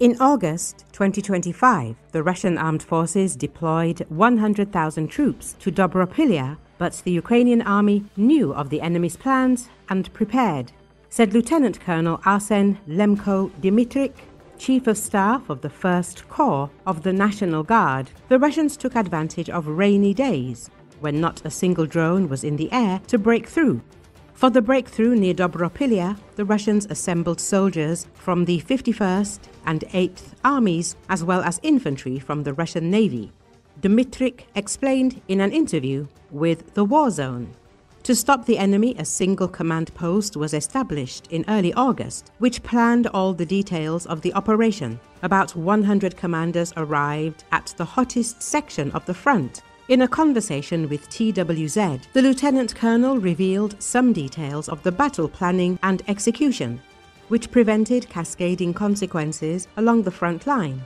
In August 2025, the Russian armed forces deployed 100,000 troops to Dobropillia, but the Ukrainian army knew of the enemy's plans and prepared, said Lieutenant Colonel Arsen Lemko Dmitrik, Chief of Staff of the First Corps of the National Guard. The Russians took advantage of rainy days, when not a single drone was in the air, to break through. For the breakthrough near Dobropilya, the Russians assembled soldiers from the 51st and 8th Armies, as well as infantry from the Russian Navy. Dmitrik explained in an interview with The War Zone. To stop the enemy, a single command post was established in early August, which planned all the details of the operation. About 100 commanders arrived at the hottest section of the front. In a conversation with TWZ, the Lieutenant Colonel revealed some details of the battle planning and execution, which prevented cascading consequences along the front line.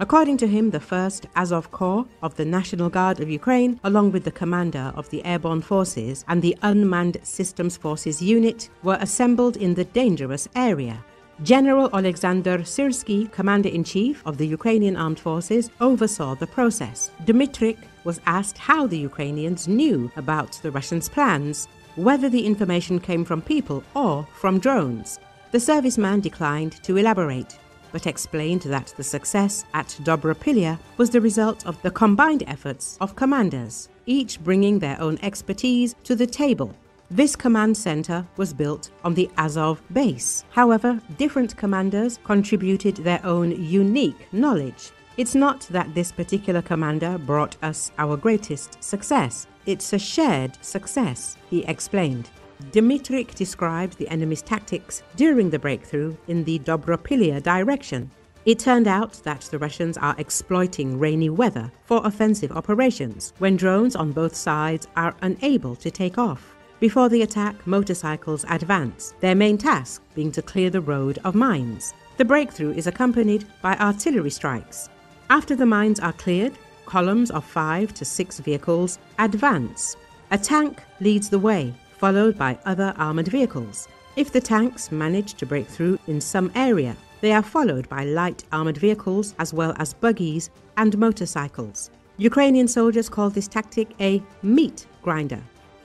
According to him, the First Azov Corps of the National Guard of Ukraine, along with the commander of the airborne forces and the Unmanned Systems Forces unit, were assembled in the dangerous area. General Oleksandr Syrsky, Commander-in-Chief of the Ukrainian Armed Forces, oversaw the process. Dmitrik was asked how the Ukrainians knew about the Russians' plans, whether the information came from people or from drones. The serviceman declined to elaborate, but explained that the success at Dobropilya was the result of the combined efforts of commanders, each bringing their own expertise to the table. This command center was built on the Azov base. However, different commanders contributed their own unique knowledge. It's not that this particular commander brought us our greatest success. It's a shared success, he explained. Dmitrik described the enemy's tactics during the breakthrough in the Dobropilya direction. It turned out that the Russians are exploiting rainy weather for offensive operations when drones on both sides are unable to take off. Before the attack, motorcycles advance, their main task being to clear the road of mines. The breakthrough is accompanied by artillery strikes. After the mines are cleared, columns of 5 to 6 vehicles advance. A tank leads the way, followed by other armored vehicles. If the tanks manage to break through in some area, they are followed by light armored vehicles as well as buggies and motorcycles. Ukrainian soldiers call this tactic a meat grinder.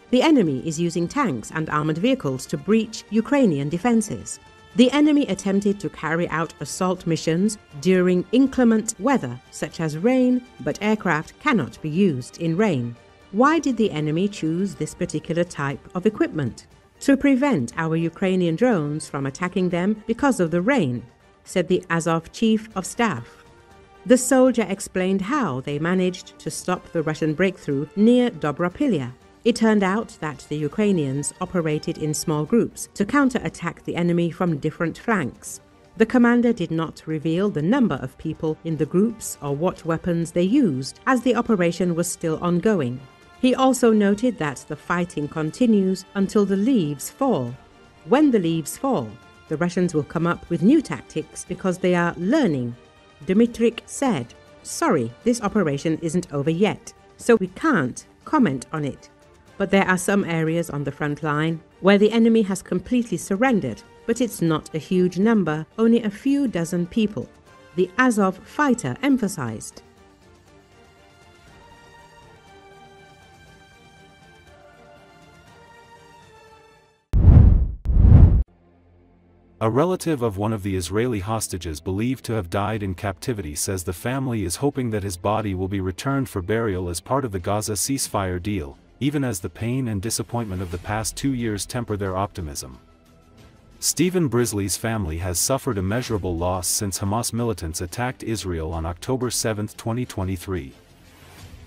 The enemy is using tanks and armored vehicles to breach Ukrainian defenses. The enemy attempted to carry out assault missions during inclement weather, such as rain, but aircraft cannot be used in rain. Why did the enemy choose this particular type of equipment? To prevent our Ukrainian drones from attacking them because of the rain, said the Azov Chief of Staff. The soldier explained how they managed to stop the Russian breakthrough near Dobropilya. It turned out that the Ukrainians operated in small groups to counterattack the enemy from different flanks. The commander did not reveal the number of people in the groups or what weapons they used, as the operation was still ongoing. He also noted that the fighting continues until the leaves fall. When the leaves fall, the Russians will come up with new tactics because they are learning. Dmitrik said, "Sorry, this operation isn't over yet, so we can't comment on it. But there are some areas on the front line where the enemy has completely surrendered, but it's not a huge number, only a few dozen people," the Azov fighter emphasized. A relative of one of the Israeli hostages believed to have died in captivity says the family is hoping that his body will be returned for burial as part of the Gaza ceasefire deal, even as the pain and disappointment of the past 2 years temper their optimism. Stephen Brisley's family has suffered immeasurable loss since Hamas militants attacked Israel on October 7, 2023.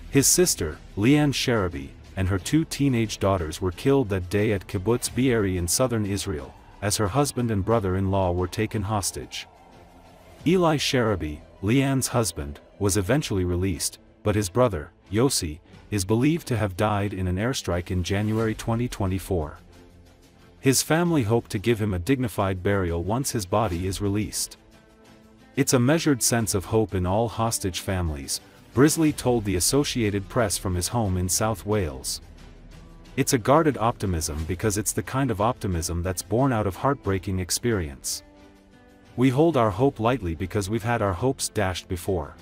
His sister, Liane Sharabi, and her 2 teenage daughters were killed that day at Kibbutz Be'eri in southern Israel, as her husband and brother-in-law were taken hostage. Eli Sharabi, Liane's husband, was eventually released, but his brother, Yossi, is believed to have died in an airstrike in January 2024. His family hope to give him a dignified burial once his body is released. "It's a measured sense of hope in all hostage families," Brisley told the Associated Press from his home in South Wales. "It's a guarded optimism because it's the kind of optimism that's born out of heartbreaking experience. We hold our hope lightly because we've had our hopes dashed before.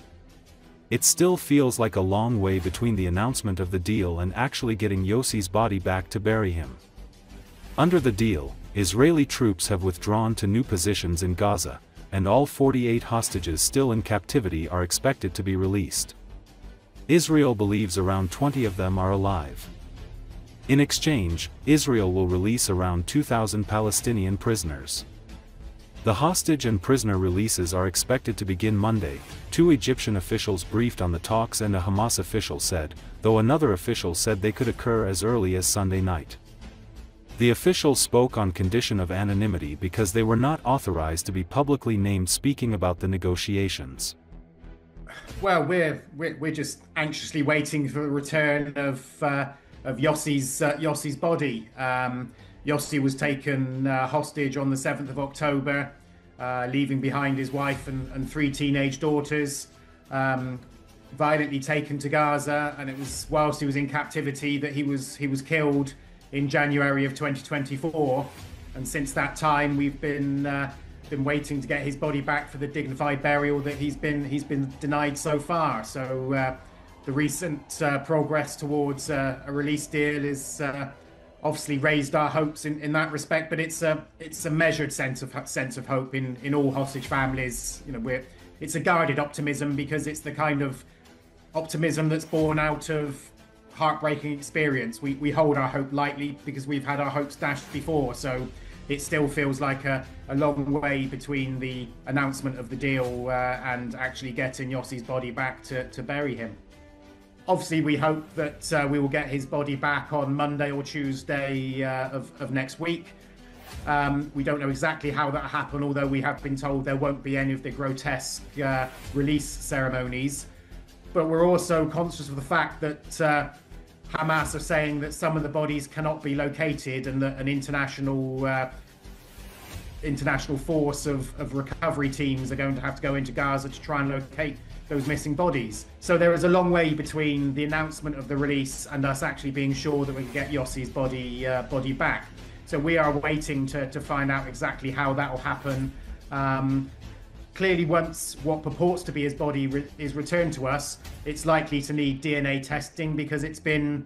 It still feels like a long way between the announcement of the deal and actually getting Yossi's body back to bury him. Under the deal, Israeli troops have withdrawn to new positions in Gaza, and all 48 hostages still in captivity are expected to be released. Israel believes around 20 of them are alive. In exchange, Israel will release around 2,000 Palestinian prisoners. The hostage and prisoner releases are expected to begin Monday, two Egyptian officials briefed on the talks and a Hamas official said, though another official said they could occur as early as Sunday night. The officials spoke on condition of anonymity because they were not authorized to be publicly named speaking about the negotiations. Well, we're just anxiously waiting for the return of Yossi's body. Yossi was taken hostage on the 7th of October, leaving behind his wife and 3 teenage daughters, violently taken to Gaza, and it was whilst he was in captivity that he was killed in January of 2024. And since that time, we've been waiting to get his body back for the dignified burial that he's been denied so far. So the recent progress towards a release deal is obviously raised our hopes in that respect, but it's a measured sense of hope in all hostage families. You know, it's a guarded optimism because it's the kind of optimism that's born out of heartbreaking experience. We hold our hope lightly because we've had our hopes dashed before, so it still feels like a long way between the announcement of the deal and actually getting Yossi's body back to bury him. Obviously, we hope that we will get his body back on Monday or Tuesday of next week. We don't know exactly how that will happen, although we have been told there won't be any of the grotesque release ceremonies. But we're also conscious of the fact that Hamas are saying that some of the bodies cannot be located and that an international force of recovery teams are going to have to go into Gaza to try and locate those missing bodies. So there is a long way between the announcement of the release and us actually being sure that we can get Yossi's body back. So we are waiting to find out exactly how that will happen. Clearly, once what purports to be his body is returned to us, it's likely to need DNA testing because it's been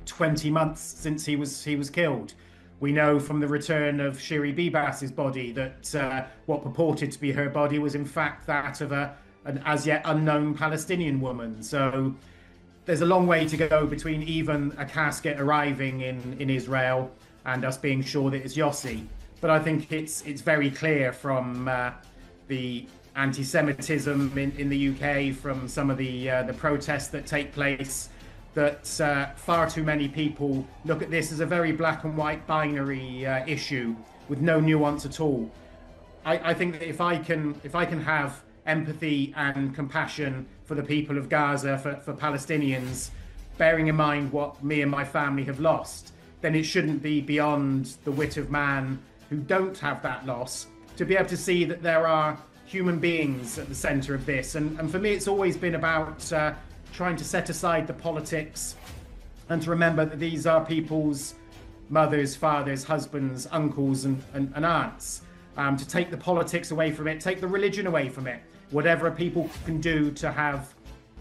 20 months since he was killed. We know from the return of Shiri Bibas's body that what purported to be her body was in fact that of an as yet unknown Palestinian woman. So there's a long way to go between even a casket arriving in Israel and us being sure that it's Yossi. But I think it's very clear from the anti-Semitism in the UK, from some of the protests that take place, that far too many people look at this as a very black and white binary issue with no nuance at all. I think that if I can have empathy and compassion for the people of Gaza, for Palestinians, bearing in mind what me and my family have lost, then it shouldn't be beyond the wit of man who don't have that loss to be able to see that there are human beings at the centre of this. And for me, it's always been about trying to set aside the politics and to remember that these are people's mothers, fathers, husbands, uncles and aunts. To take the politics away from it, take the religion away from it, whatever people can do to have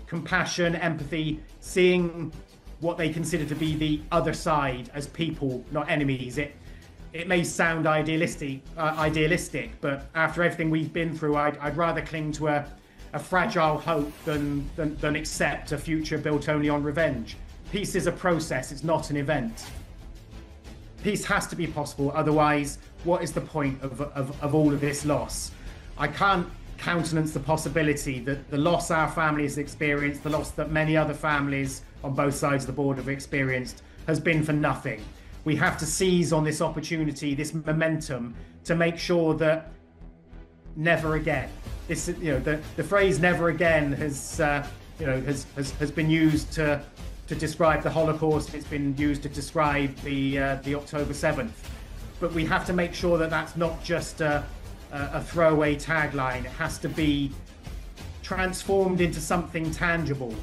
compassion, empathy, seeing what they consider to be the other side as people, not enemies. It may sound idealistic, but after everything we've been through, I'd rather cling to a fragile hope than accept a future built only on revenge. Peace is a process, it's not an event. Peace has to be possible, otherwise, what is the point of all of this loss? I can't countenance the possibility that the loss our family has experienced, the loss that many other families on both sides of the border have experienced, has been for nothing. We have to seize on this opportunity, this momentum, to make sure that never again. This, the phrase "never again" has been used to describe the Holocaust. It's been used to describe the October 7th. But we have to make sure that that's not just a throwaway tagline. It has to be transformed into something tangible.